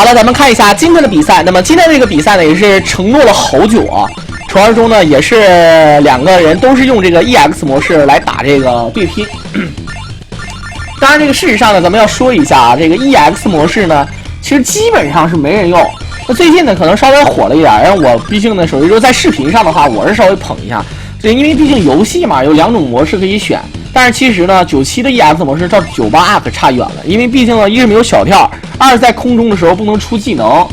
好了，咱们看一下今天的比赛。那么今天这个比赛呢，也是承诺了好久啊。传说中呢，也是两个人都是用这个 EX 模式来打这个对拼。当然，这个事实上呢，咱们要说一下啊，这个 EX 模式呢，其实基本上是没人用。那最近呢，可能稍微火了一点，然后我毕竟呢，手机说在视频上的话，我是稍微捧一下。对，因为毕竟游戏嘛，有2种模式可以选。但是其实呢，97的 EX 模式照98可差远了，因为毕竟呢，一是没有小跳，二是在空中的时候不能出技能，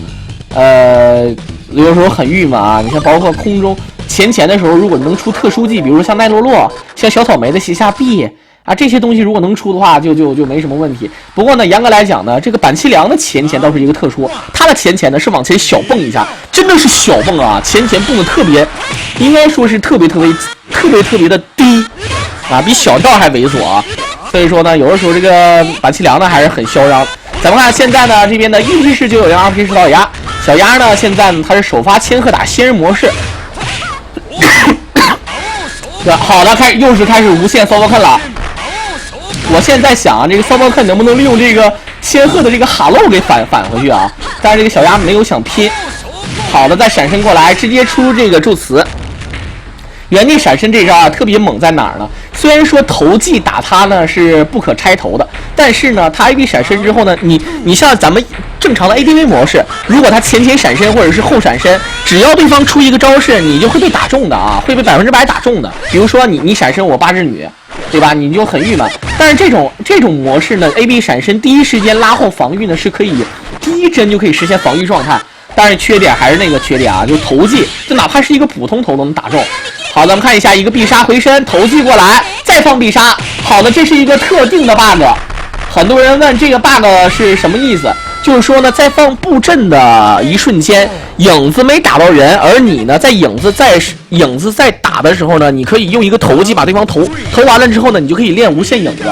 有时候很郁闷啊。你看，包括空中前的时候，如果能出特殊技，比如说像奈落洛、像小草莓的斜下臂啊，这些东西如果能出的话，就没什么问题。不过呢，严格来讲呢，这个板崎良的前倒是一个特殊，他的前呢是往前小蹦一下，真的是小蹦啊，前蹦的特别，应该说是特别的低啊，比小跳还猥琐啊。所以说呢，有的时候这个板崎良呢还是很嚣张。咱们看现在呢，这边的1P是990， 2P是老鸭，小鸭呢现在呢他是首发千鹤打仙人模式。好了，又是开始无限骚包看了。我现在想啊，这个骚包看能不能利用这个仙鹤的这个哈喽给返回去啊？但是这个小鸭没有想拼。好的，再闪身过来，直接出这个咒词。原地闪身这招啊，特别猛在哪儿呢？虽然说投技打他呢是不可拆头的，但是呢，他 AB 闪身之后呢，你像咱们正常的 ADV 模式，如果他前闪身或者是后闪身，只要对方出一个招式，你就会被打中的啊，会被100%打中的。比如说你闪身我8只女，对吧？你就很郁闷。但是这种模式呢 ，AB 闪身第一时间拉后防御呢是可以第一帧就可以实现防御状态。但是缺点还是那个缺点啊，就投技，就哪怕是一个普通投都能打中。好，咱们看一下一个必杀回身，投技过来，再放必杀。好的，这是一个特定的 bug。很多人问这个 bug 是什么意思？就是说呢，在放布阵的一瞬间，影子没打到人，而你呢，在影子在打的时候呢，你可以用一个投技把对方投完了之后呢，你就可以练无限影子。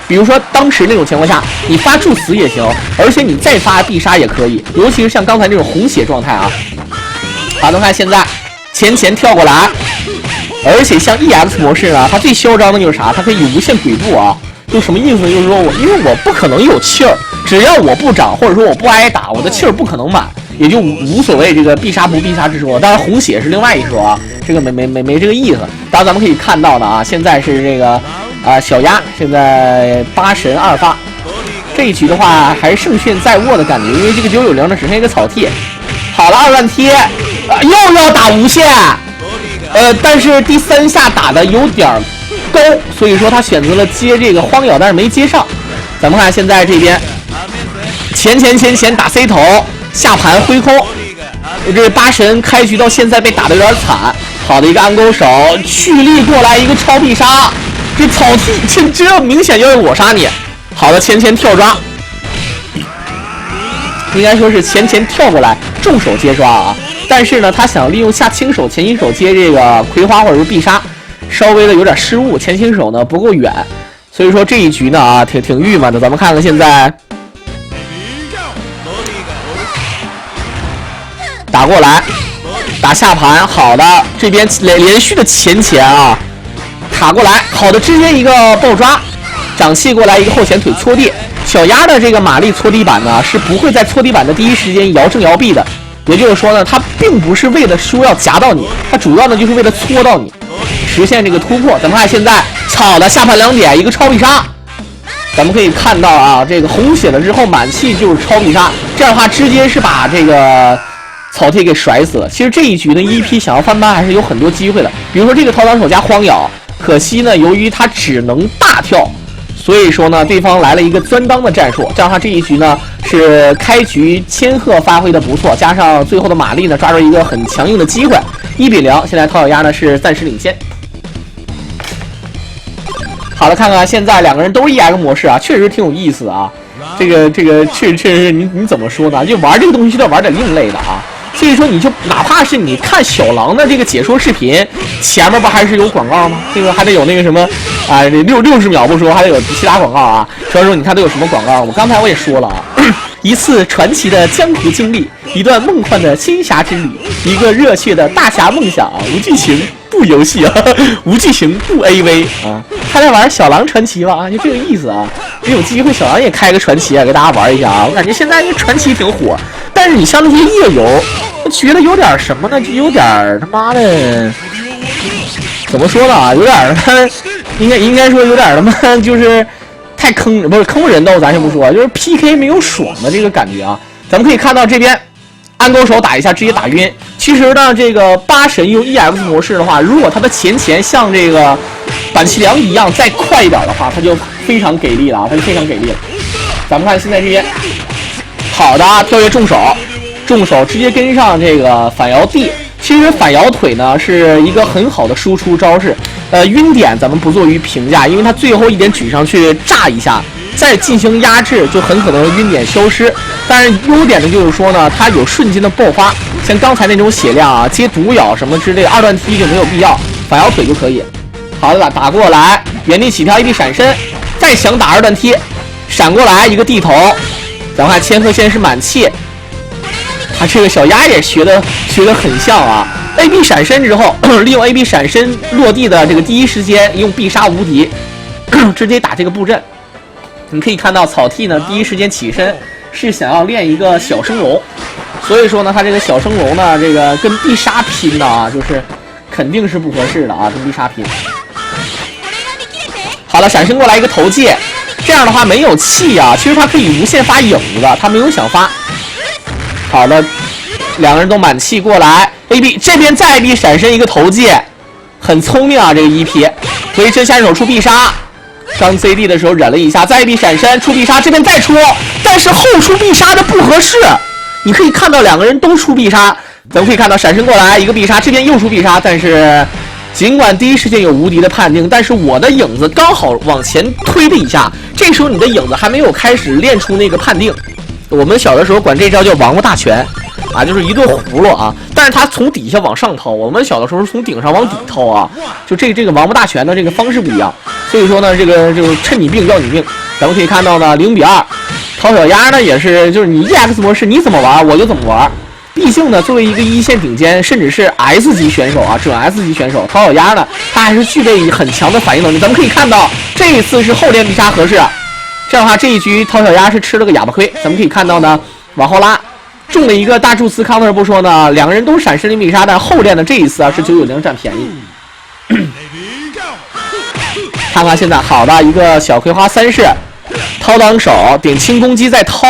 比如说当时那种情况下，你发助死也行，而且你再发必杀也可以，尤其是像刚才那种红血状态啊。好，咱们看现在前跳过来，而且像 EX 模式呢，它最嚣张的就是啥？它可以无限鬼步啊！就什么意思？就是说因为我不可能有气儿，只要我不长或者说我不挨打，我的气儿不可能满，也就无所谓这个必杀不必杀之说。当然红血是另外一说啊，这个没这个意思。当然咱们可以看到的啊，现在是这个。小鸭现在8神2发，这一局的话还是胜券在握的感觉，因为这个990呢只剩一个草剃。好了，2万贴，又要打无限，但是第3下打的有点高，所以说他选择了接这个荒咬，但是没接上。咱们看现在这边前打 C 头，下盘挥空，这8神开局到现在被打的有点惨。好的一个暗勾手，蓄力过来一个超必杀。这草剃这明显要我杀你。好的，前跳抓，应该说是前跳过来重手接抓啊。但是呢，他想利用下轻手前轻手接这个葵花或者是必杀，稍微的有点失误，前轻手呢不够远，所以说这一局呢啊挺郁闷的。咱们看看现在打过来，打下盘，好的，这边连续的前啊。卡过来，好的，直接一个爆抓，掌气过来一个后前腿搓地。小鸭的这个马力搓地板呢，是不会在搓地板的第一时间摇正摇臂的，也就是说呢，它并不是为了说要夹到你，它主要呢就是为了搓到你，实现这个突破。咱们看现在好的下盘2点一个超必杀，咱们可以看到啊，这个红血了之后满气就是超必杀，这样的话直接是把这个草剃给甩死了。其实这一局呢，1P想要翻盘还是有很多机会的，比如说这个掏裆手加荒咬。可惜呢，由于他只能大跳，所以说呢，对方来了一个钻裆的战术。这样的话，这一局呢是开局千鹤发挥的不错，加上最后的马力呢抓住一个很强硬的机会，1-0。现在掏小鸭呢是暂时领先。好了，看看现在两个人都是 EX 模式啊，确实挺有意思啊。这个确实你怎么说呢？就玩这个东西就得玩点另类的啊。所以说，你就哪怕是你看小狼的这个解说视频，前面不还是有广告吗？这个还得有那个什么啊，60秒不说，还得有其他广告啊。所以说，你看都有什么广告？刚才我也说了啊，一次传奇的江湖经历，一段梦幻的仙侠之旅，一个热血的大侠梦想，无剧情不游戏啊，无剧情不 AV 啊，他在玩小狼传奇吧啊，就这个意思啊。有机会小杨也开个传奇啊，给大家玩一下啊。我感觉现在这传奇挺火，但是你像那些夜游，我觉得有点什么呢？就有点他妈的，怎么说呢啊？有点应该说有点他妈就是太坑，不是坑人斗，咱先不说，就是 PK 没有爽的这个感觉啊。咱们可以看到这边。按勾手打一下，直接打晕。其实呢，这个八神用 EX 模式的话，如果他的前像这个板崎良一样再快一点的话，他就非常给力了啊，他就非常给力了。咱们看现在这边，好的跳跃重手直接跟上这个反摇地。其实反摇腿呢是一个很好的输出招式，晕点咱们不做于评价，因为他最后一点举上去炸一下。再进行压制，就很可能晕点消失。但是优点呢，就是说呢，它有瞬间的爆发，像刚才那种血量啊，接毒咬什么之类的，二段踢就没有必要，反摇腿就可以。好的，打过来，原地起跳一臂闪身，再想打二段踢，闪过来一个地头。咱们看千鹤现在是满气，他这个小鸭也学得很像啊。AB 闪身之后，利用 AB 闪身落地的这个第一时间，用必杀无敌，直接打这个布阵。你可以看到草 T 呢第一时间起身是想要练一个小升龙，所以说呢他这个小升龙呢这个跟必杀拼的啊，就是肯定是不合适的啊，跟必杀拼。好了，闪身过来一个头戒，这样的话没有气啊，其实他可以无限发影子，他没有想发。好的，两个人都满气过来 ，AB 这边再 AB 闪身一个头戒，很聪明啊这个EP，回身下手出必杀。刚 CD 的时候忍了一下，再一臂闪身出必杀，这边再出，但是后出必杀的不合适。你可以看到两个人都出必杀，咱们可以看到闪身过来一个必杀，这边又出必杀，但是尽管第一时间有无敌的判定，但是我的影子刚好往前推了一下，这时候你的影子还没有开始练出那个判定。我们小的时候管这招叫王八大拳啊，就是一顿葫芦啊，但是他从底下往上掏，我们小的时候是从顶上往底掏啊，就这个王八大拳的这个方式不一样。所以说呢，这个就是趁你病要你命。咱们可以看到呢，0-2，陶小鸭呢也是，就是你 EX 模式你怎么玩我就怎么玩。毕竟呢，作为一个一线顶尖甚至是 S 级选手啊，准 S 级选手，陶小鸭呢他还是具备很强的反应能力。咱们可以看到这一次是后练必杀合适，这样的话这一局陶小鸭是吃了个哑巴亏。咱们可以看到呢，往后拉中了一个大柱斯康特不说呢，两个人都闪失了必杀，但后练的这一次啊是990占便宜。看看现在好的一个小葵花3式，掏挡手顶轻攻击再掏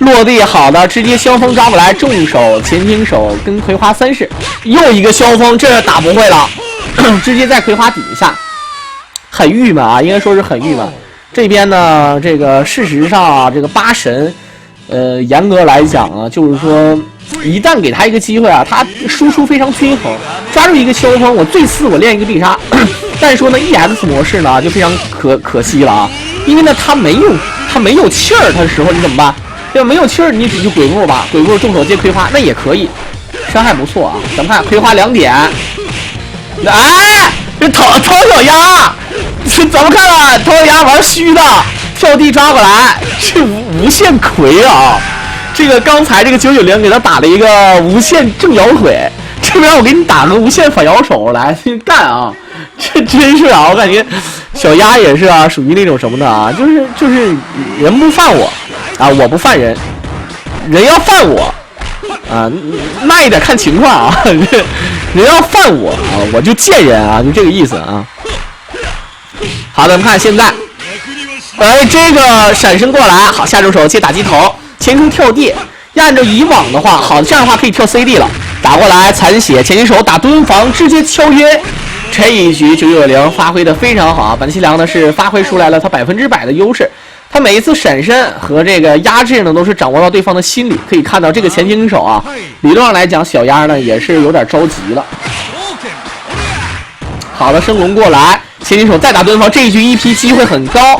落地，好的直接萧峰抓过来，重手前倾手跟葵花3式，又一个萧峰，这打不会了，直接在葵花底下，很郁闷啊，应该说是很郁闷。这边呢，这个事实上啊，这个八神，严格来讲啊，就是说一旦给他一个机会啊，他输出非常均衡，抓住一个萧峰，我最次我练一个必杀。但是说呢 ，EX 模式呢就非常可惜了啊，因为呢他没有气儿，他的时候你怎么办？要没有气儿，你只就鬼步吧，鬼步重手接葵花那也可以，伤害不错啊。咱们看葵花2点，哎，这陶小鸭，怎么看了？陶小鸭玩虚的，跳地抓过来，是无限葵啊！这个刚才这个990给他打了一个无限正摇腿，这边我给你打个无限反摇手来干啊！这真是啊，我感觉小鸭也是啊，属于那种什么的啊，就是人不犯我啊，我不犯人，人要犯我啊，慢一点看情况啊，人要犯我啊，我就见人啊，就这个意思啊。好，咱们看现在，这个闪身过来，好下重手接打击头，前冲跳地，按照以往的话，好，这样的话可以跳 CD 了，打过来残血前击手打蹲防，直接敲晕。这一局990发挥的非常好啊，板崎良呢是发挥出来了他100%的优势，他每一次闪身和这个压制呢都是掌握到对方的心理，可以看到这个前倾手啊，理论上来讲小鸭呢也是有点着急了。好的，升龙过来，前倾手再打蹲防，这一局EP机会很高。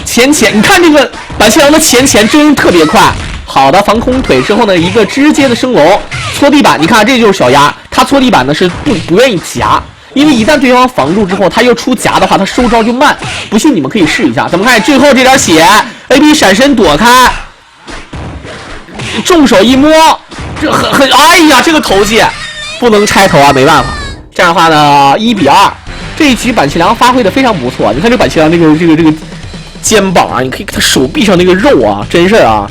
前，你看这个板崎良的前真特别快。好的，防空腿之后呢，一个直接的升龙搓地板，你看这就是小鸭，他搓地板呢是不愿意夹。因为一旦对方防住之后，他又出夹的话，他收招就慢。不信你们可以试一下。咱们看最后这点血 ，AB 闪身躲开，重手一摸，这哎呀，这个头技不能拆头啊，没办法。这样的话呢，1-2，这一局板崎良发挥的非常不错。你看这板崎良这个肩膀啊，你可以看他手臂上那个肉啊，真是啊，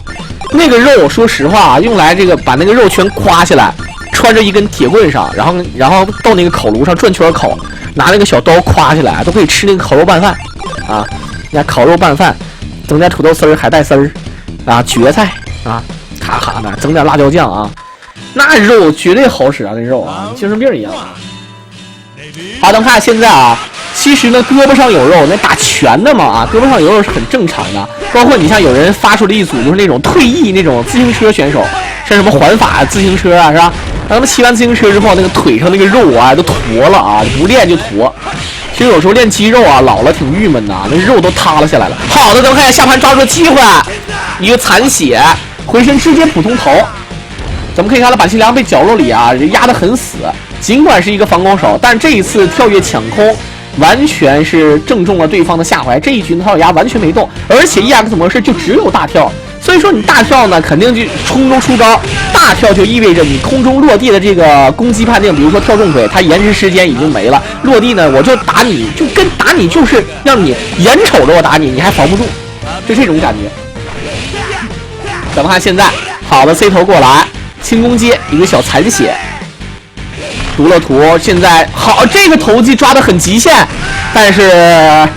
那个肉说实话啊，用来这个把那个肉全刮下来，穿着一根铁棍上，然后到那个烤炉上转圈烤，拿那个小刀夸下来，都可以吃那个烤肉拌饭啊。你看烤肉拌饭，整点土豆丝儿、海带丝儿啊，蕨菜啊，咔咔的，整点辣椒酱啊，那肉绝对好使啊，那肉啊，精神病一样啊。好，咱们看现在啊，其实呢，胳膊上有肉，那打拳的嘛啊，胳膊上有肉是很正常的。包括你像有人发出了一组就是那种退役那种自行车选手，像什么环法自行车啊，是吧？让他们骑完自行车之后，那个腿上那个肉啊都坨了啊，不练就坨。其实有时候练肌肉啊，老了挺郁闷的，那肉都塌了下来了。好的，咱们看下盘抓住机会，一个残血，回身直接普通头。咱们可以看到板崎良被角落里啊压得很死，尽管是一个防攻手，但这一次跳跃抢空完全是正中了对方的下怀。这一局呢，陶小牙完全没动，而且 EX 模式就只有大跳，所以说你大跳呢肯定就空中出招，大跳就意味着你空中落地的这个攻击判定，比如说跳重腿，它延迟时间已经没了，落地呢我就打你，就跟打你就是让你眼瞅着我打你，你还防不住，就这种感觉。咱们看现在，好的 C 头过来。轻攻接一个小残血，读了图，现在好，这个投技抓得很极限，但是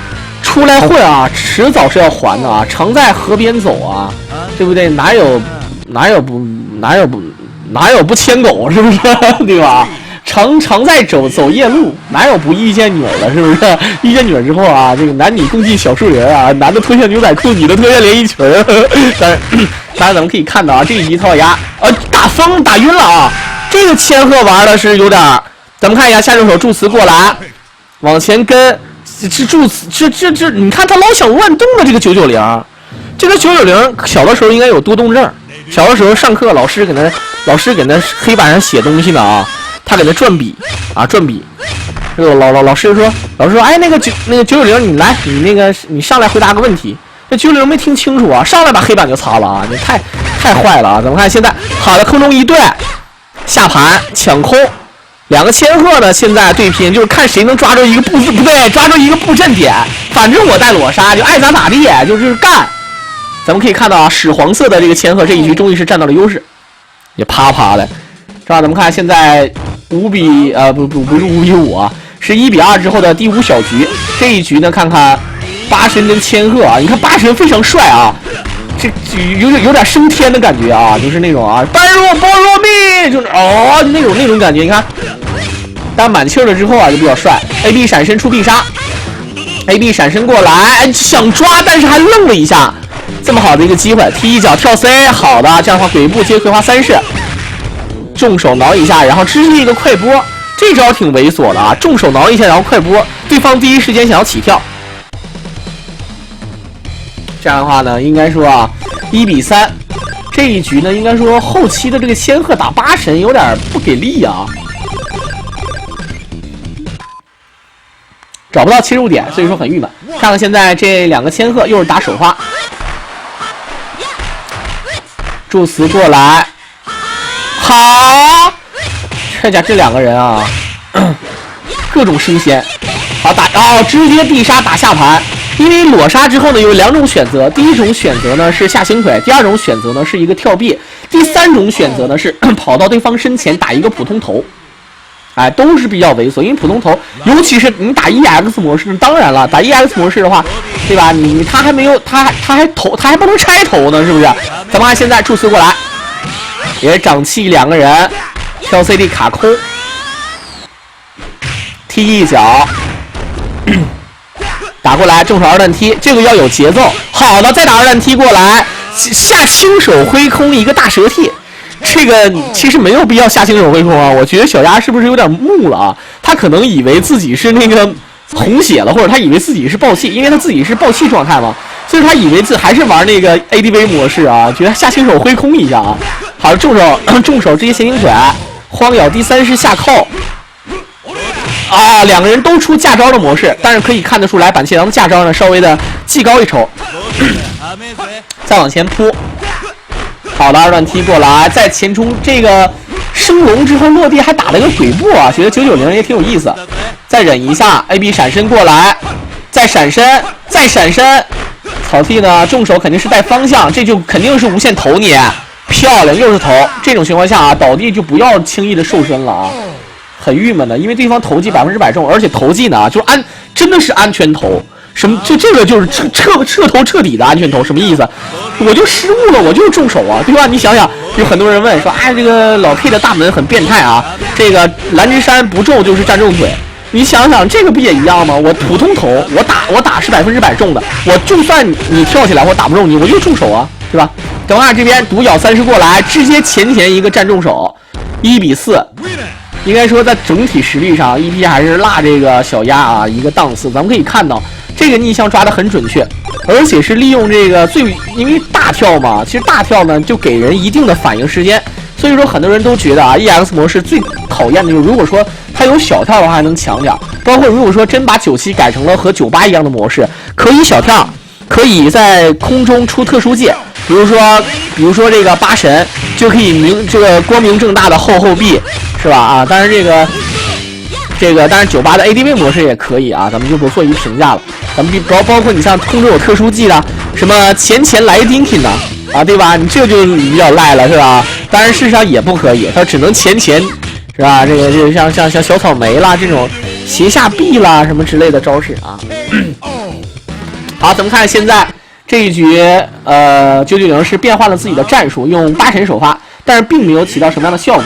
出来混啊，迟早是要还的啊，常在河边走啊，对不对？哪有不牵狗，是不是？对吧？常在走夜路，哪有不遇见女儿的，是不是？遇见女儿之后啊，这个男女共进小树林啊，男的脱下牛仔裤，女的脱下连衣裙。当然咱们可以看到啊，这一集陶小牙打疯打晕了啊，这个千鹤玩的是有点，咱们看一下下手助词过来，往前跟，这，你看他老想乱动的这个990，这个990小的时候应该有多动症，小的时候上课老师给他黑板上写东西呢啊。他给他转笔啊，转笔。这个老师说，哎，那个990，你上来回答个问题。这990没听清楚啊，上来把黑板就擦了啊，你太坏了啊！咱们看现在，好的，空中一对，下盘抢空，两个千鹤呢现在对拼，就是看谁能抓住一个不对，抓住一个布阵点。反正我带裸杀，就爱咋地，就是干。咱们可以看到啊，屎黄色的这个千鹤这一局终于是占到了优势，也啪啪的。是吧？咱们看现在不是5比5啊，是1比2之后的第5小局。这一局呢，看看八神跟千鹤啊，你看八神非常帅啊，这有点升天的感觉啊，就是那种啊，般若波罗蜜，就是那种感觉。你看，但满气了之后啊，就比较帅。AB 闪身出必杀 ，AB 闪身过来想抓，但是还愣了一下，这么好的一个机会，踢一脚跳 C， 好的，这样的话鬼步接葵花3式。重手挠一下，然后直接一个快播，这招挺猥琐的啊！重手挠一下，然后快播，对方第一时间想要起跳。这样的话呢，应该说啊，1比3，这一局呢，应该说后期的这个仙鹤打八神有点不给力啊，找不到切入点，所以说很郁闷。看看现在这两个千鹤又是打手花，祝词过来。好，这两个人啊，各种升仙，好打直接必杀打下盘。因为裸杀之后呢，有2种选择，第一种选择呢是下星腿，第2种选择呢是一个跳臂，第3种选择呢是跑到对方身前打一个普通头。哎，都是比较猥琐，因为普通头，尤其是你打 EX 模式，当然了，打 EX 模式的话，对吧？他还没有他还不能拆头呢，是不是？咱们看现在祝词过来。也长气2个人，跳 CD 卡空，踢一脚，打过来重手2段踢，这个要有节奏。好的，再打2段踢过来，下轻手挥空一个大蛇踢，这个其实没有必要下轻手挥空啊。我觉得小鸭是不是有点木了啊？他可能以为自己是那个红血了，或者他以为自己是爆气，因为他自己是爆气状态嘛，所以他以为自己还是玩那个 ADV 模式啊，觉得下轻手挥空一下啊。好，重手直接斜行腿，荒咬第3式下扣。啊，2个人都出架招的模式，但是可以看得出来，板崎良的架招呢稍微的技高一筹。再往前扑，好的2段踢过来，再前冲这个升龙之后落地还打了个鬼步啊，觉得990也挺有意思。再忍一下 ，AB 闪身过来，再闪身，再闪身。草剃呢，重手肯定是带方向，这就肯定是无限投你，漂亮，又是投。这种情况下啊，倒地就不要轻易的瘦身了啊，很郁闷的，因为对方投技100%中，而且投技呢就是真的是安全投。什么？就这个就是彻头彻底的安全投，什么意思？我就失误了，我就是重手啊，对吧？你想想，有很多人问说，哎，这个老 K 的大门很变态啊，这个蓝之山不中就是站重腿。你想想，这个不也一样吗？我普通投，我打是100%中的，我就算你跳起来我打不中你，我就重手啊，对吧？等下这边独角30过来，直接前一个站重手，1比4。应该说在整体实力上 ，EP 还是落这个小鸭啊一个档次。咱们可以看到。这个逆向抓得很准确，而且是利用这个因为大跳嘛，其实大跳呢就给人一定的反应时间，所以说很多人都觉得啊 ，EX 模式最讨厌的就是如果说它有小跳的话还能强点，包括如果说真把97改成了和98一样的模式，可以小跳，可以在空中出特殊技，比如说这个8神就可以这个光明正大的后臂，是吧？啊，当然当然98的 ADV 模式也可以啊，咱们就不做一评价了。咱们包括你像空中有特殊技的，什么前来丁丁的啊，对吧？你这就比较赖了，是吧？当然事实上也不可以，它只能前，是吧？这个像小草莓啦这种斜下臂啦什么之类的招式啊。好，咱们看现在这一局，990是变换了自己的战术，用8神首发，但是并没有起到什么样的效果。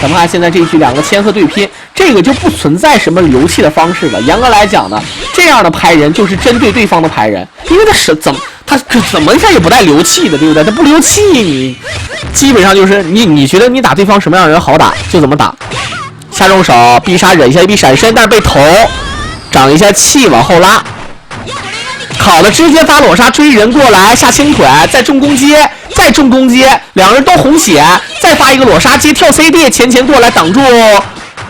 咱们看现在这一局2个千鹤对拼，这个就不存在什么流气的方式了。严格来讲呢，这样的排人就是针对对方的排人，因为他怎么看也不带流气的，对不对？他不流气，你基本上就是你觉得你打对方什么样的人好打就怎么打。下重手必杀忍一下一臂闪身，但是被头长一下气往后拉。好的，直接发裸杀追人过来，下轻腿，再重攻击，再重攻击，两人都红血，再发一个裸杀接跳 CD， 前过来挡住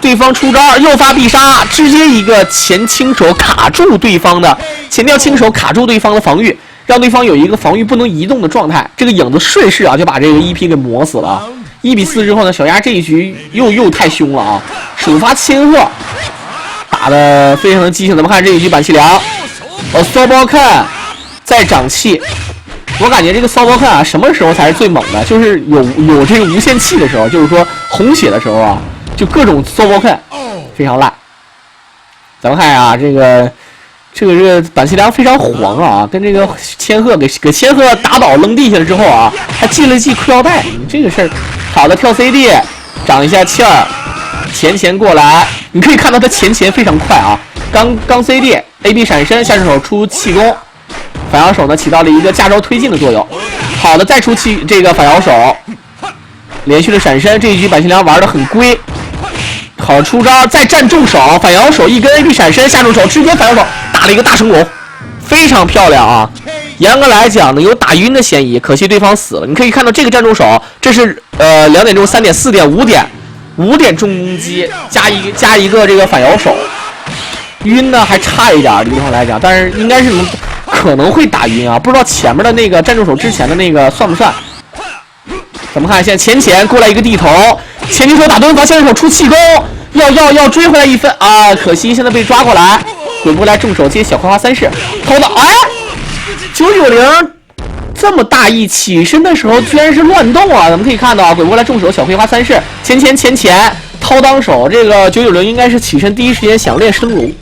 对方出招，又发必杀，直接一个前轻手卡住对方的前跳轻手卡住对方的防御，让对方有一个防御不能移动的状态。这个影子顺势啊就把这个 EP 给磨死了。1比4之后呢，小鸭这一局又太凶了啊，首发千鹤打得非常的激情。咱们看这一局板崎良。骚包看再长气，我感觉这个骚包看啊，什么时候才是最猛的？就是有这个无限气的时候，就是说红血的时候啊，就各种骚包看非常烂。咱们看啊，这个板崎良非常黄啊，跟这个千鹤给千鹤打倒扔地下了之后啊，还系了系裤腰带，你这个事儿好的跳 CD， 长一下气儿，前过来，你可以看到他前非常快啊，刚 CD。AB 闪身，下手出气功，反摇手呢起到了一个架招推进的作用。好的，再出这个反摇手，连续的闪身，这一局板崎良玩的很龟。好出招，再站重手，反摇手一根 AB 闪身，下重手直接反摇手打了一个大升龙，非常漂亮啊！严格来讲呢，有打晕的嫌疑，可惜对方死了。你可以看到这个站重手，这是2点钟、3点、4点、5点重攻击加一个这个反摇手。晕呢还差一点，理论上来讲，但是应该是可能会打晕啊，不知道前面的那个站住手之前的那个算不算？咱们看现在前过来一个地头，前击手打蹲防，下手出气功，要追回来1分啊，可惜现在被抓过来，滚不过来重手接小葵花3式，投到哎，990这么大意，起身的时候居然是乱动啊！咱们可以看到啊，滚过来重手小葵花3式，前掏当手，这个990应该是起身第一时间想练升龙。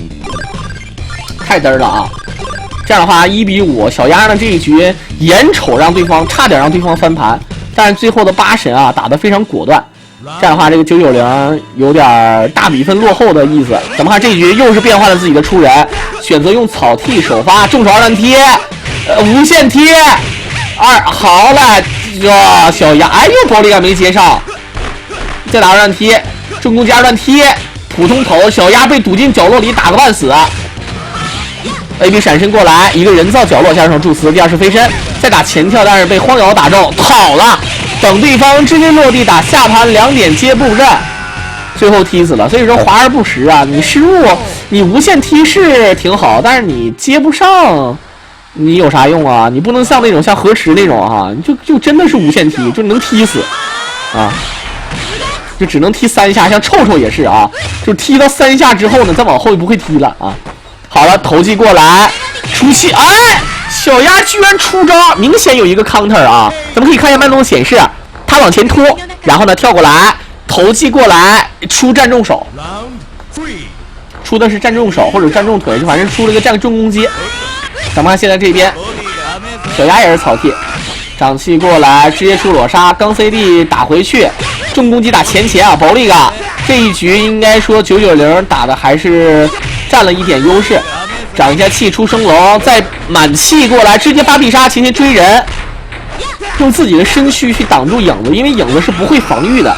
太嘚了啊！这样的话1比5，小鸭呢这一局眼瞅差点让对方翻盘，但是最后的8神啊打得非常果断。这样的话，这个990有点大比分落后的意思。咱们看这一局又是变换了自己的出人，选择用草剃首发，重手2段贴，无限贴好了，小鸭又暴力感没接上，再打2段贴，重攻加2段贴，普通头，小鸭被堵进角落里打个半死。AB 闪身过来，一个人造角落下手助词，第2式飞身，再打前跳，但是被荒瑶打中，跑了，等对方直接落地打下盘2点接布阵，最后踢死了。所以说华而不实啊，你失误，你无限踢是挺好，但是你接不上，你有啥用啊？你不能像那种像河池那种哈，你就真的是无限踢，就能踢死啊，就只能踢3下，像臭也是啊，就踢到3下之后呢，再往后就不会踢了啊。好了，投技过来，出气，哎，小鸭居然出招，明显有一个 counter 啊！咱们可以看一下慢动显示，他往前突，然后呢跳过来，投技过来，出站重手，出的是站重手或者站重腿，就反正出了个站重攻击。咱们看现在这边，小鸭也是草剃，掌气过来，直接出裸杀，刚 CD 打回去，重攻击打前啊，保利嘎！这一局应该说990打的还是占了一点优势。长一下气出升龙，再满气过来，直接发必杀，前追人，用自己的身躯去挡住影子，因为影子是不会防御的。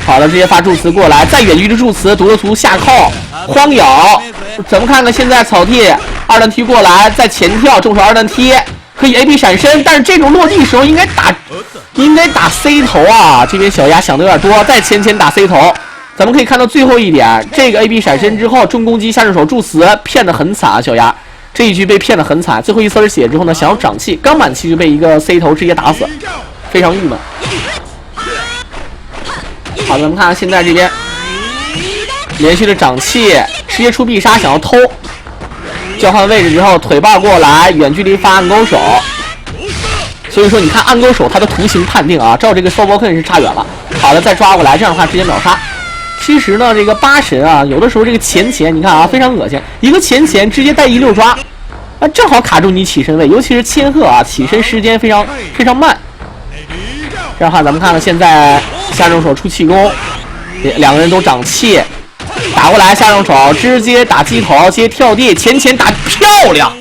好了，直接发助词过来，再远距离助词，独了图下扣，荒咬。咱们看看现在草剃二段踢过来，再前跳，重手二段踢，可以 AP 闪身，但是这种落地时候应该打 C 头啊。这边小鸭想的有点多，再前打 C 头。咱们可以看到最后一点，这个 AB 闪身之后，重攻击下重手助词，骗得很惨啊！小鸭这一局被骗得很惨，最后一丝血之后呢，想要长气，刚满气就被一个 C 头直接打死，非常郁闷。好，咱们看现在这边连续的长气，直接出必杀，想要偷，交换位置之后腿把过来，远距离发暗勾手。所以说你看暗勾手它的图形判定啊，照这个 Soboken 是差远了。好的，再抓过来，这样的话直接秒杀。其实呢，这个八神啊，有的时候这个前你看啊，非常恶心，一个前直接带16抓，啊，正好卡住你起身位，尤其是千鹤啊，起身时间非常慢。这样的话，咱们看看现在下重手出气功，两个人都长气，打过来下重手直接打鸡头，直接跳地，前打漂亮，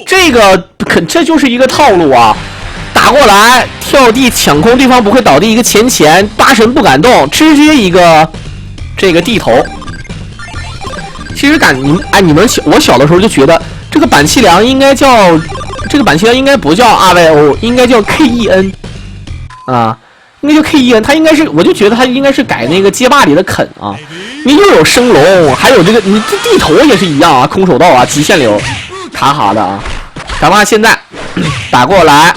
这就是一个套路啊。打过来跳地抢空，对方不会倒地，一个前八神不敢动，直接一个这个地头。其实我小的时候就觉得这个板气良应该不叫 RYO， 应该叫 KEN 啊，应该叫 KEN， 他应该是，我就觉得他应该是改那个街霸里的肯啊，你又有升龙，还有这个你这地头也是一样啊，空手道啊，极限流卡哈的啊。咱们看现在打过来。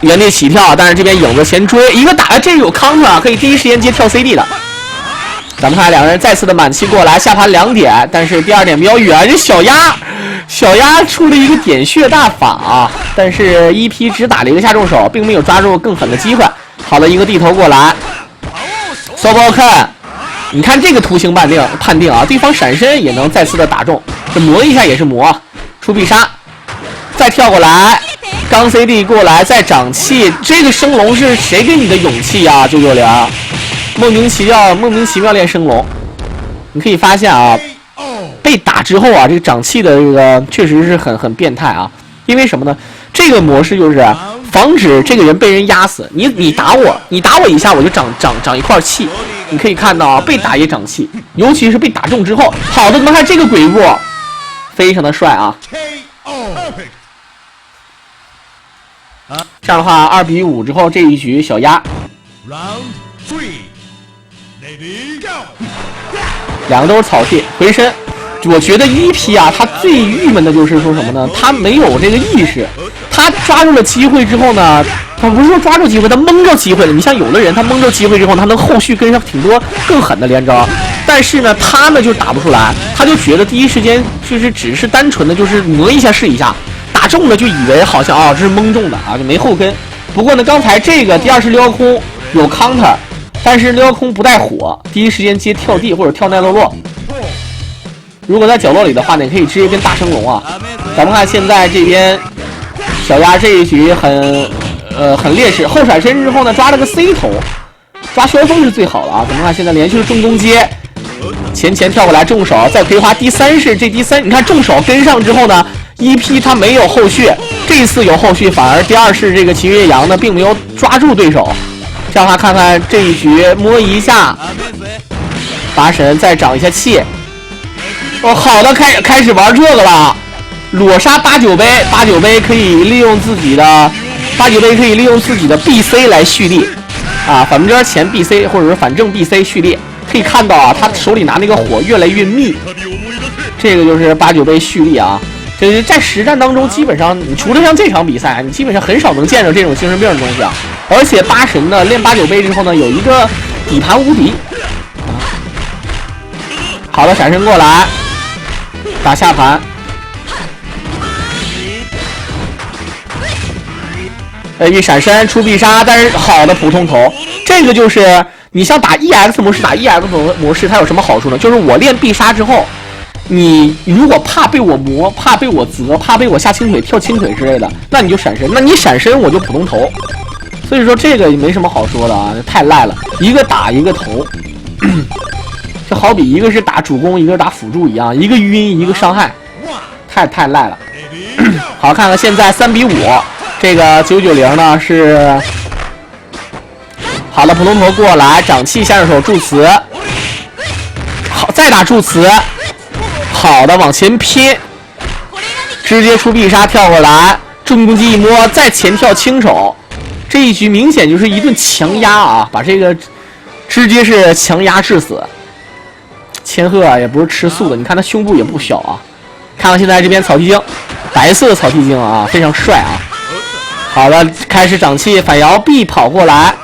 原地起跳，但是这边影子前追，一个打这有 counter 啊，可以第一时间接跳 CD 的。咱们看两个人再次的满气过来，下盘2点，但是第2点比较远，这小鸭出了一个点穴大法啊，但是EP只打了一个下重手，并没有抓住更狠的机会。好的，一个地头过来 ，Soboken， 你看这个图形判定啊，对方闪身也能再次的打中，这磨一下也是磨，出必杀，再跳过来。刚 CD 过来再长气，这个升龙是谁给你的勇气啊？990，莫名其妙练升龙。你可以发现啊，被打之后啊，这个长气的这个确实是很变态啊。因为什么呢？这个模式就是防止这个人被人压死。你打我一下，我就长一块气。你可以看到啊，被打也长气，尤其是被打中之后。好的，咱们看这个鬼步，非常的帅啊。这样的话，2比5之后，这一局小鸭两个都是草剃回身。我觉得EP啊，他最郁闷的就是说什么呢？他没有这个意识，他抓住了机会之后呢，他不是说抓住机会，他蒙着机会了。你像有的人，他蒙着机会之后，他能后续跟上挺多更狠的连招，但是呢，他呢就打不出来，他就觉得第一时间就是只是单纯的就是磨一下试一下。打中了就以为好像这是蒙中的啊，就没后跟。不过呢，刚才这个第2是撩空有 counter， 但是撩空不带火，第一时间接跳地或者跳奈落落。如果在角落里的话呢，可以直接跟大升龙啊。咱们看现在这边小鸭这一局很劣势，后闪身之后呢抓了个 C 头，抓旋风是最好的啊。咱们看现在连续的重攻击，前跳过来重手，再葵花第3式这第3，你看重手跟上之后呢。EP 他没有后续，这一次有后续，反而第2是这个齐岳阳呢，并没有抓住对手。这样的话，看看这一局摸一下，八神再长一下气。好的，开始玩这个了，裸杀89杯可以利用自己的BC 来蓄力啊，反正前 BC 或者是反正 BC 蓄力，可以看到啊，他手里拿那个火越来越密，这个就是89杯蓄力啊。就是在实战当中，基本上你除了像这场比赛，你基本上很少能见着这种精神病的东西啊。而且八神呢，练89杯之后呢，有一个底盘无敌。好的，闪身过来，打下盘。一闪身出必杀，但是好的普通头，这个就是你像打 EX 模式，打 EX 模式它有什么好处呢？就是我练必杀之后，你如果怕被我磨，怕被我择，怕被我下轻腿、跳轻腿之类的，那你就闪身，那你闪身我就普通头。所以说这个也没什么好说的啊，太赖了，一个打一个头，就好比一个是打主攻，一个是打辅助一样，一个晕一个伤害，太赖了。好，看看现在3比5，这个990呢是好了，普通头过来，掌气下手助词，好，再打助词，好的往前拼，直接出必杀跳过来，重攻击一摸，再前跳轻手。这一局明显就是一顿强压啊，把这个直接是强压致死。千鹤啊也不是吃素的，你看他胸部也不小啊。看看现在这边草剃精，白色的草剃精啊，非常帅啊。好的，开始掌气反摇臂跑过来，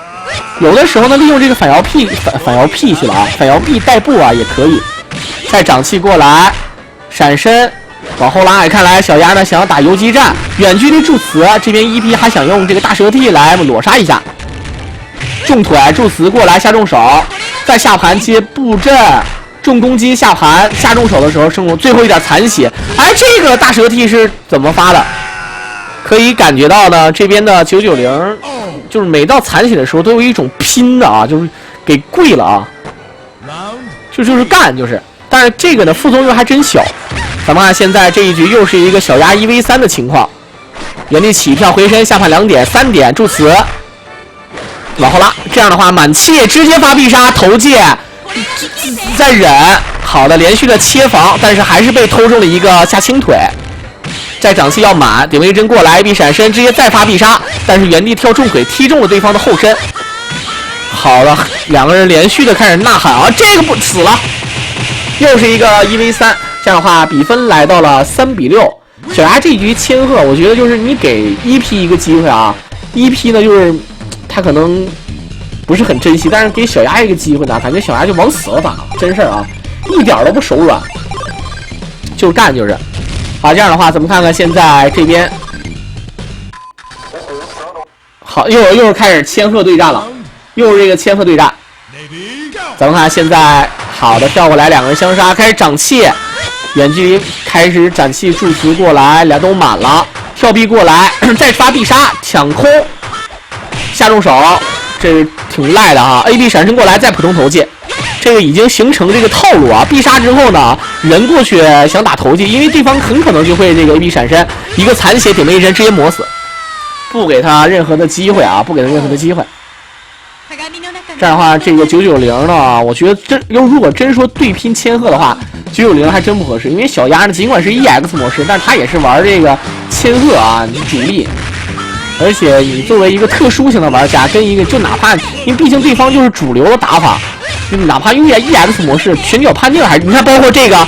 有的时候呢利用这个反摇臂去了啊，反摇臂带步啊也可以。再掌气过来，闪身。往后拉，看来小鸭呢想要打游击战，远距离助词，这边1P还想用这个大蛇替来裸杀一下，重腿助词过来下重手，再下盘接布阵，重攻击下盘下重手的时候升龙最后一点残血，而这个大蛇替是怎么发的？可以感觉到呢，这边的990就是每到残血的时候都有一种拼的啊，就是给跪了啊，就是干就是，但是这个呢副作用还真小。咱们看现在这一局又是一个小鸭1v3的情况，原地起跳回身下盘2点3点助词，往后拉，这样的话满气直接发必杀头界，再忍，好的连续的切防，但是还是被偷中了一个下轻腿，再掌气要满，顶位针过来一臂闪身直接再发必杀，但是原地跳重腿踢中了对方的后身。好了，两个人连续的开始呐喊啊，这个不死了，又是一个1v3。这样的话，比分来到了3比6。小鸭这一局千鹤，我觉得就是你给1P一个机会啊，1P呢就是他可能不是很珍惜，但是给小鸭一个机会呢，感觉小鸭就往死了打，真事儿啊，一点都不手软，就干就是。好，这样的话，咱们看看现在这边，好，又是开始千鹤对战了，又是这个千鹤对战。咱们看现在，好的跳过来，两个人相杀，开始掌气。远距离开始斩气助词过来，俩都满了，跳臂过来，再发必杀抢空，下重手，这挺赖的啊 ！AB 闪身过来，再普通头技，这个已经形成这个套路啊！必杀之后呢，人过去想打头技，因为对方很可能就会这个 AB 闪身，一个残血顶了一针，直接磨死，不给他任何的机会啊！不给他任何的机会。这样的话，这个990呢，我觉得如果真说对拼千鹤的话，990还真不合适，因为小鸭呢尽管是 EX 模式，但是他也是玩这个千鹤啊主力，而且你作为一个特殊型的玩家，跟一个就哪怕因为毕竟对方就是主流的打法，就哪怕用 EX 模式拳脚判定还你看包括这个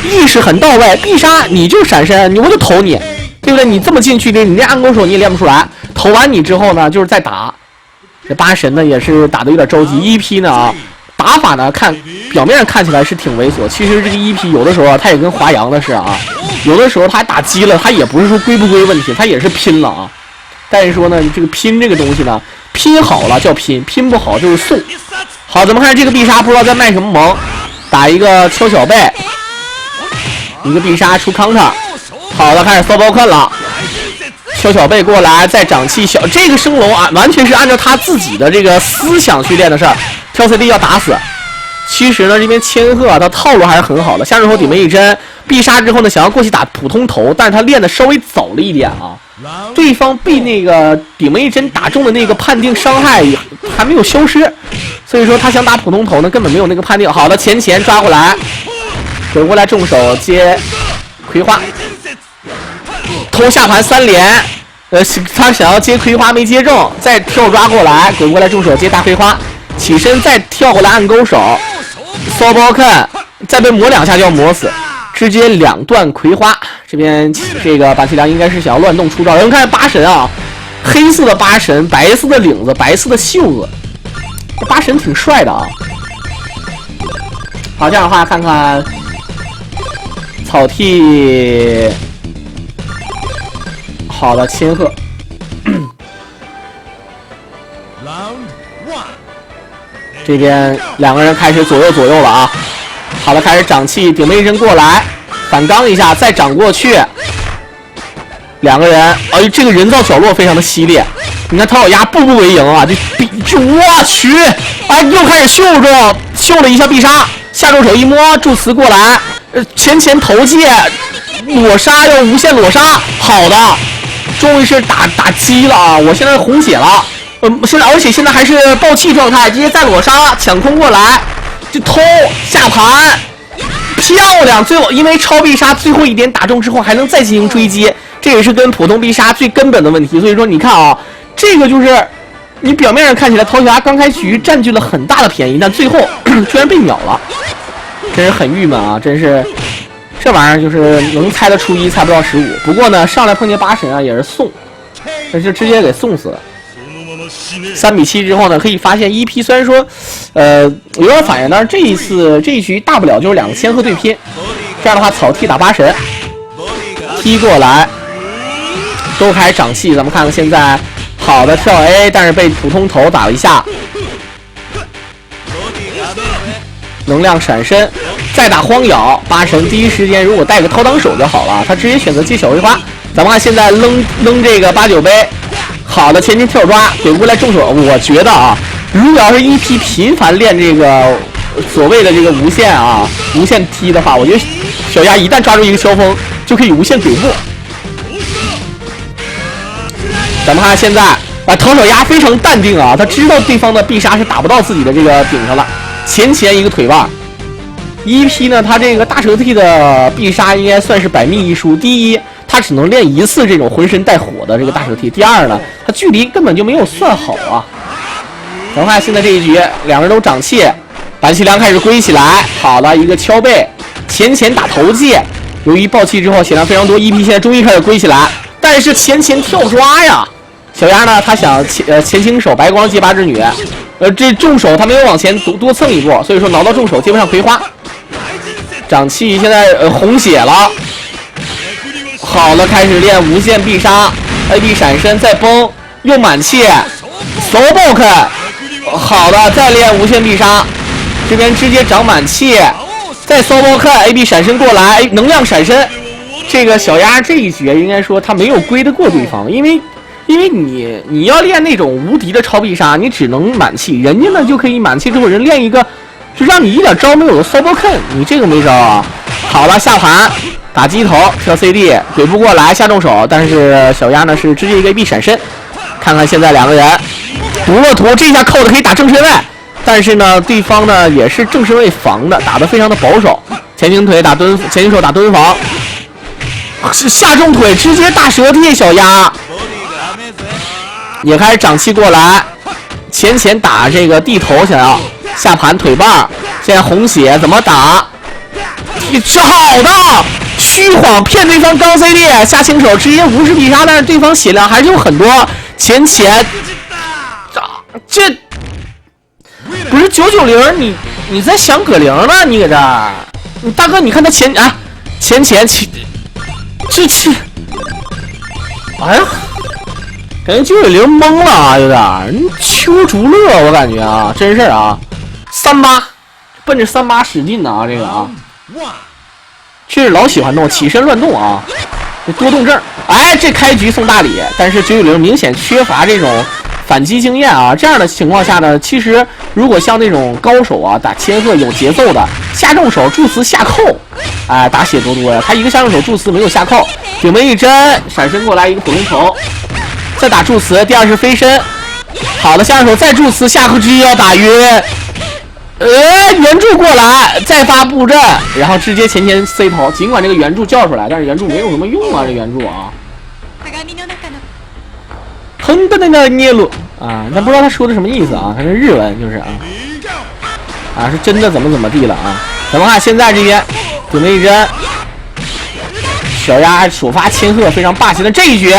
意识很到位，必杀你就闪身，我就投你，对不对？你这么近距离，你练暗勾手你也练不出来，投完你之后呢，就是再打。这八神呢也是打得有点着急，1P呢啊打法呢看表面上看起来是挺猥琐，其实这个1P有的时候他也跟华阳的是啊，有的时候他打激了，他也不是说归不归问题，他也是拼了啊。但是说呢，这个拼这个东西呢，拼好了叫拼，拼不好就是送。好，咱们看这个必杀不知道在卖什么萌，打一个敲小背，一个必杀出counter，好了，开始骚包看了。敲小背过来，再掌气小，这个升龙啊，完全是按照他自己的这个思想去练的事儿。跳 CD 要打死。其实呢，这边千鹤啊，他套路还是很好的。下手后顶了一针，必杀之后呢，想要过去打普通头，但是他练的稍微早了一点啊。对方被那个顶了一针打中的那个判定伤害还没有消失，所以说他想打普通头呢，根本没有那个判定。好的，前抓过来，滚过来重手接葵花。偷下盘3连，他想要接葵花没接中，再跳抓过来，滚过来重手接大葵花，起身再跳过来按勾手，骚包看，再被磨2下就要磨死，直接2段葵花。这边这个板崎良应该是想要乱动出招，人看八神啊，黑色的八神，白色的领子，白色的袖子，这八神挺帅的啊。好，这样的话看看草剃。好的，千鹤，这边两个人开始左右了啊。好了，开始掌气，顶背一针过来，反刚一下，再掌过去。两个人，哎，这个人造角落非常的犀利。你看唐小鸭步步为营啊，我去，哎，又开始秀了一下必杀，下重手一摸，助词过来，前投界，裸杀又无限裸杀，好的，终于是打击了啊！我现在红血了，而且现在还是爆气状态，直接再裸杀抢空过来，就偷下盘，漂亮！最后因为超必杀最后一点打中之后，还能再进行追击。这也是跟普通必杀最根本的问题，所以说你看啊，这个就是你表面上看起来唐小鸭刚开局占据了很大的便宜，但最后居然被秒了，真是很郁闷啊！真是这玩意儿就是能猜得出1，猜不到15。不过呢，上来碰见8神啊也是送，但是直接给送死了。3比7之后呢，可以发现1P虽然说有点反应，但是这一局大不了就是2个仙鹤对拼，这样的话草 T 打8神，踢过来。都开始涨气，咱们看看现在好的跳 A， 但是被普通头打了一下，能量闪身，再打荒咬8神，第一时间如果带个掏裆手就好了，他直接选择接小葵花。咱们看现在扔这个8、9杯，好的前期跳抓，怼不过来重手。我觉得啊，如果要是1P频繁练这个所谓的这个无限踢的话，我觉得小鸭一旦抓住一个萧峰，就可以无限怼步。咱们看现在唐小鸭非常淡定啊，他知道对方的必杀是打不到自己的这个顶上了，前一个腿腕。1P呢，他这个大蛇 T 的必杀应该算是百密一疏。第一，他只能练1次这种浑身带火的这个大蛇 T；第二呢，他距离根本就没有算好啊。咱们看现在这一局，两人都长气，板气梁开始归起来，好了一个敲背，前打头界。由于爆气之后血量非常多，1P现在终于开始归起来，但是前跳抓呀。小鸭呢，他想前倾手白光接8之女，这重手他没有往前多蹭一步，所以说挠到重手接不上葵花。长气现在红血了，好了，开始练无限必杀 ，AB 闪身再崩，又满气 ，Soul Book， 好的，再练无限必杀，这边直接长满气，再 Soul Book，AB 闪身过来，能量闪身。这个小鸭这一局应该说他没有归得过对方，因为你要练那种无敌的超必杀，你只能满气，人家呢就可以满气之后人练一个就让你一点招没有的 Soul Book， 你这个没招啊。好了，下盘打鸡头跳 CD， 怼不过来下重手，但是小鸭呢是直接一个 AB 闪身。看看现在两个人毒了图，这下扣的可以打正身位，但是呢对方呢也是正身位防的，打得非常的保守。前倾腿打前倾手打蹲防，下重腿直接大蛇贴小鸭，也开始长气过来，前打这个地头，想要下盘腿棒，现在红血怎么打？是好的，虚晃骗对方刚 CD， 下轻手直接无视必杀，但是对方血量还是有很多。这不是990，你在想葛玲呢？你搁这儿，你大哥，你看他前，哎呀，感觉990懵了啊，有点邱竹乐，我感觉啊，真是啊，38奔着38使劲呢啊，这个啊，这是老喜欢动，起身乱动啊，这多动症。哎，这开局送大礼，但是990明显缺乏这种反击经验啊。这样的情况下呢，其实如果像那种高手啊，打千鹤有节奏的，下重手助词下扣，哎，打血多多呀。他一个下重手助词没有下扣，顶门一针闪身过来一个普通头，再打助词，第二是飞身。好的，下重手再助词下克直接要打晕。援助过来，再发布阵，然后直接前 C 头。尽管这个援助叫出来，但是援助没有什么用啊，这援助啊。哼的那个捏鲁啊，但不知道他说的什么意思啊？他是日文，就是是真的怎么地了啊？咱们看现在这边准备一针，小鸭首发千鹤非常霸气的这一局，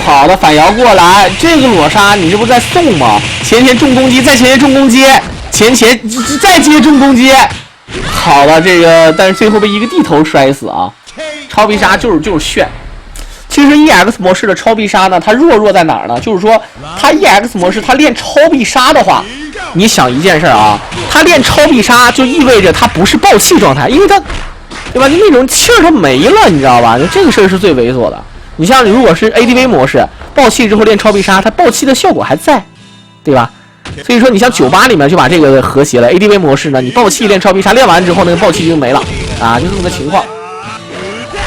好的反摇过来，这个裸杀你这不是在送吗？前重攻击，再前重攻击。前再接重攻击，好了，这个但是最后被一个地头摔死啊！超必杀就是炫。其实 EX 模式的超必杀呢，它弱在哪儿呢？就是说它 EX 模式它练超必杀的话，你想一件事啊，他练超必杀就意味着他不是爆气状态，因为他，对吧？就那种气儿他没了，你知道吧？就这个事儿是最猥琐的。你像如果是 ADV 模式，爆气之后练超必杀，它爆气的效果还在，对吧？所以说你像98里面就把这个和谐了 ，ADV 模式呢，你爆气练超必杀，练完之后那个爆气就没了啊，就这么个情况。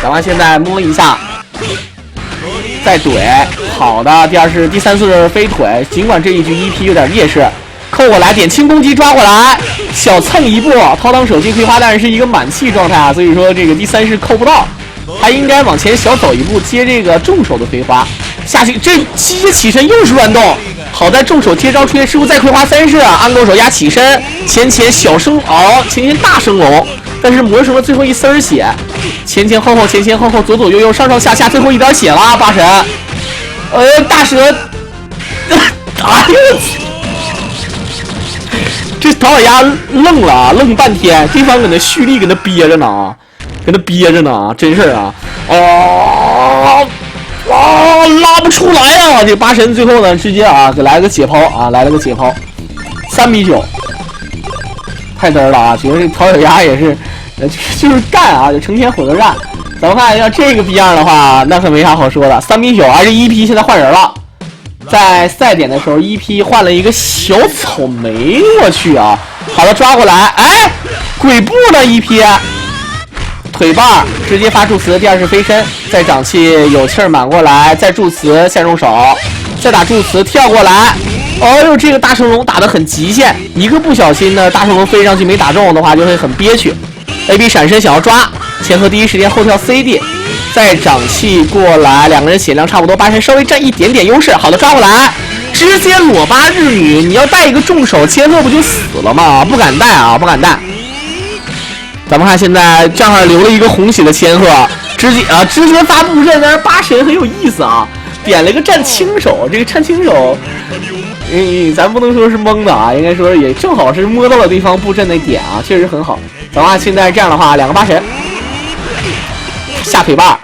咱们现在摸一下。再怼，好的，第三次是飞腿，尽管这一局EP 有点劣势，扣过来点轻攻击抓过来，小蹭一步，掏裆手机葵花，但是一个满气状态啊，所以说这个第三式扣不到，他应该往前小走一步接这个重手的葵花下去，这接起身又是乱动，好在重手接招出现失误，再葵花三式，按勾手压起身，前小升哦，前大升龙。但是磨成了最后一丝血，前前后后，前前后后，左左右右，上上下下，最后一点血了，八神，大蛇，哎呦，这陶小丫愣了，愣半天，对方搁那蓄力，搁那憋着呢，真是啊，拉不出来啊！这八神最后呢，直接啊，给来了个解剖啊，来了个解剖，3-9。太嘚了啊！觉得这陶小丫也是，就是干啊，就成天混着干。咱们看要这个逼样的话，那可没啥好说的。3-9，而且EP现在换人了，在赛点的时候EP换了一个小草莓，我去啊！好的，抓过来，哎，鬼步呢 EP， 腿棒直接发助词，第二式飞身，再掌气有气儿满过来，再助词先用手，再打助词跳过来。哦呦，这个大圣龙打得很极限，一个不小心呢，大圣龙飞上去没打中的话，就会很憋屈。AB 闪身想要抓，前河第一时间后跳 CD， 再掌气过来，两个人血量差不多，八神稍微占一点点优势。好的，抓过来，直接裸八日女，你要带一个重手，千鹤不就死了吗？不敢带啊，不敢带。咱们看现在正好留了一个红血的千鹤，直接发布阵，但是八神很有意思啊，点了一个战轻手，这个战轻手。咱不能说是蒙的啊，应该说也正好是摸到了对方布阵的点啊，确实很好。咱们现在这样的话，两个八神下腿把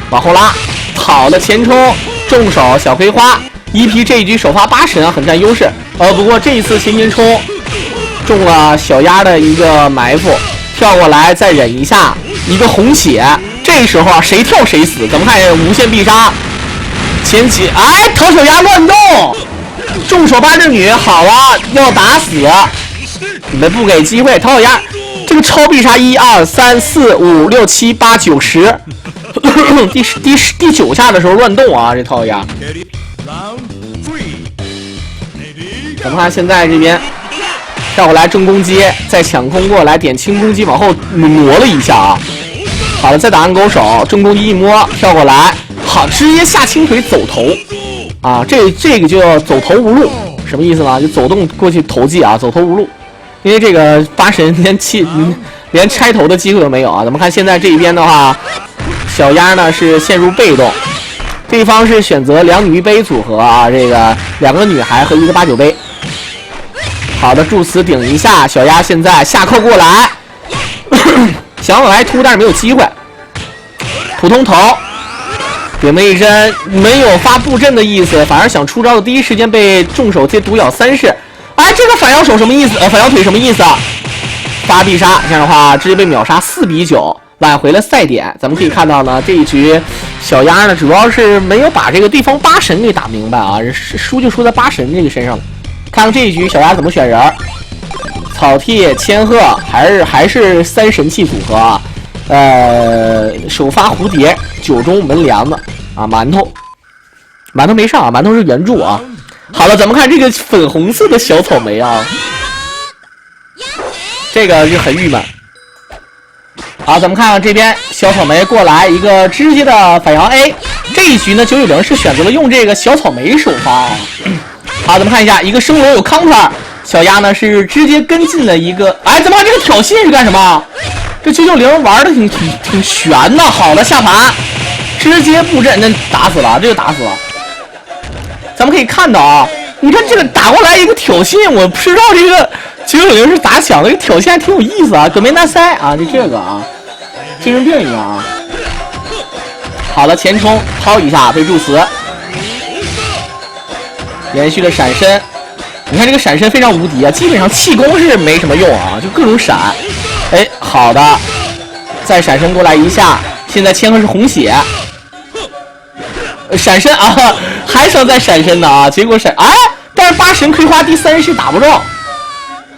往后拉，好的前冲重手小葵花EP这一局首发八神啊，很占优势。不过这一次前冲中了小丫的一个埋伏，跳过来再忍一下，一个红血，这时候啊谁跳谁死。咱们看无限必杀前期，哎，陶小丫乱动。重手八日女，好了，要打死，你们不给机会。陶小丫这个超必杀1、2、3、4、5、6、7、8、9、10，第9下的时候乱动啊，这陶小丫。咱们看现在这边跳过来正攻击，再抢空过来点轻攻击往后挪了一下啊。好了，再打暗勾手，正攻击一摸跳过来，好，直接下轻腿走头。啊，这个就叫走投无路，什么意思呢？就走动过去投技啊，走投无路。因为这个八神连拆头的机会都没有啊。咱们看现在这一边的话，小丫呢是陷入被动，对方是选择2女1杯组合啊，这个2个女孩和1个8-9杯。好的，助词顶一下，小丫现在下扣过来，想往外突，但是没有机会，普通头。顶了一身，没有发布阵的意思，反而想出招的第一时间被重手接毒咬3式。哎，这个反摇手什么意思？反摇腿什么意思啊？发必杀，这样的话直接被秒杀4-9，挽回了赛点。咱们可以看到呢，这一局小丫呢主要是没有把这个对方八神给打明白啊，输就输在八神这个身上了。看看这一局小丫怎么选人，草剃千鹤还是3神器组合啊。首发蝴蝶，9中门梁子啊，馒头没上啊，馒头是原著啊。好了，咱们看这个粉红色的小草莓啊，这个是很郁闷。好，咱们看看这边小草莓过来一个直接的反摇 A， 这一局呢990是选择了用这个小草莓首发啊。好，咱们看一下一个升龙有 counter， 小丫呢是直接跟进了一个，哎，咱们看这个挑衅是干什么？这990玩的挺悬的。好的，下盘直接布阵，那打死了，这就打死了。咱们可以看到啊，你看这个打过来一个挑衅，我不知道这个990是咋想的，这个挑衅还挺有意思啊，葛梅纳塞啊，就这个啊，精神病一样啊。好了，前冲掏一下被助词，连续的闪身，你看这个闪身非常无敌啊，基本上气功是没什么用啊，就各种闪。哎，好的，再闪身过来一下，现在千鹤是红血，闪身啊，还想再闪身呢啊，结果闪哎，但是八神葵花第3式打不中。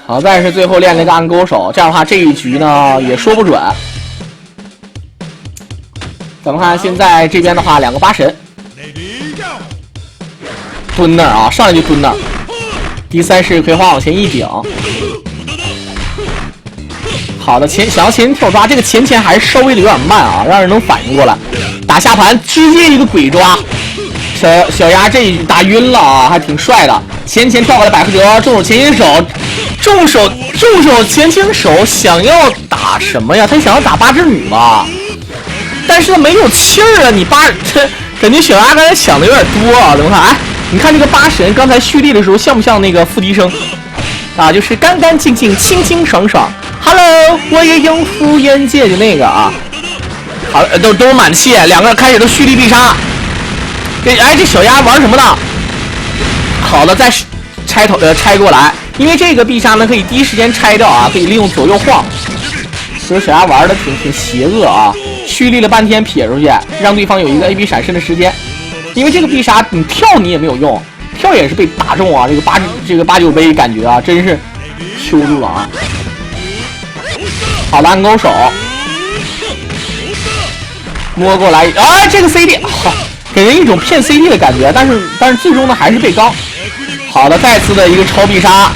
好在是最后练了一个暗勾手，这样的话这一局呢也说不准。咱们看现在这边的话，2个八神蹲那儿啊，上来就蹲那儿。第3式葵花往前一顶，好的想要前跳抓，这个前还是稍微的有点慢啊，让人能反应过来。打下盘直接一个鬼抓，小鸭这一打晕了啊，还挺帅的。前跳过来百合折，重手前倾手，重手前倾手，想要打什么呀？他想要打八只女吧？但是他没有气儿啊！你感觉小鸭刚才想的有点多啊！怎么看？哎，你看这个八神刚才蓄力的时候像不像那个付笛声啊？就是干干净净、清清爽爽。Hello， 我也有敷衍界，就那个啊。好，都满气，2个开始都蓄力必杀。这小鸭玩什么呢？好的，再拆过来，因为这个必杀呢可以第一时间拆掉啊，可以利用左右晃。所以小鸭玩的挺邪恶啊，蓄力了半天撇出去，让对方有一个 AB 闪身的时间。因为这个必杀你跳你也没有用，跳也是被打中啊。这个八九杯感觉啊，真是羞住了啊。好的，暗勾手摸过来，啊，这个 CD 好，给人一种骗 CD 的感觉，但是最终呢还是被刚。好的，再次的一个超必杀，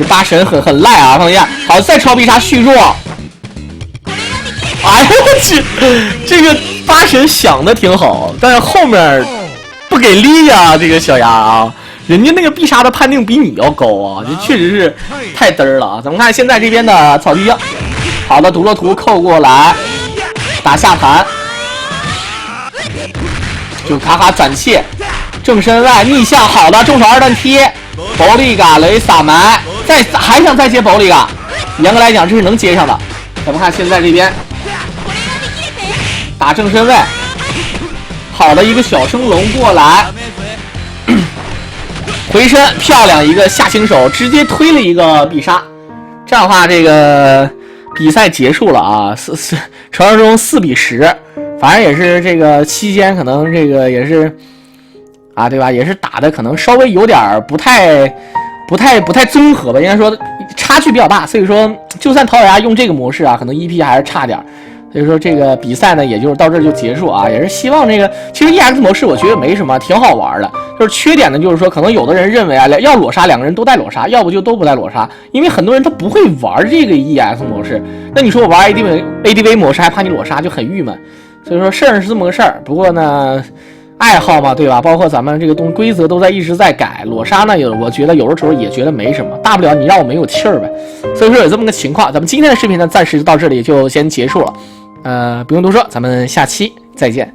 八神很赖啊，放一下。好，再超必杀续住。哎呦我去，这个八神想的挺好，但是后面不给力呀，这个小鸭啊，人家那个必杀的判定比你要高啊，这确实是太嘚儿了啊。咱们看现在这边的草地精，好的，独乐图扣过来，打下盘，就卡卡转气，正身外逆向，好的，重手2段踢，保利嘎雷撒埋，还想再接保利嘎，严格来讲这是能接上的。咱们看现在这边。打正身位，好的一个小升龙过来，回身漂亮一个下轻手，直接推了一个必杀。这样的话，这个比赛结束了啊，传说中4比10，反正也是这个期间可能这个也是啊，对吧？也是打的可能稍微有点不太综合吧，应该说差距比较大，所以说就算陶小鸭用这个模式啊，可能 EP 还是差点。所以说这个比赛呢，也就是到这就结束啊，也是希望这个其实 EX 模式我觉得没什么，挺好玩的。就是缺点呢，就是说可能有的人认为啊，要裸杀2个人都带裸杀，要不就都不带裸杀，因为很多人他不会玩这个 EX 模式。那你说我玩 ADV 模式还怕你裸杀，就很郁闷。所以说事儿是这么个事儿，不过呢，爱好嘛，对吧？包括咱们这个规则都在一直在改，裸杀呢我觉得有的时候也觉得没什么，大不了你让我没有气儿呗。所以说有这么个情况，咱们今天的视频呢暂时到这里就先结束了。不用多说，咱们下期再见。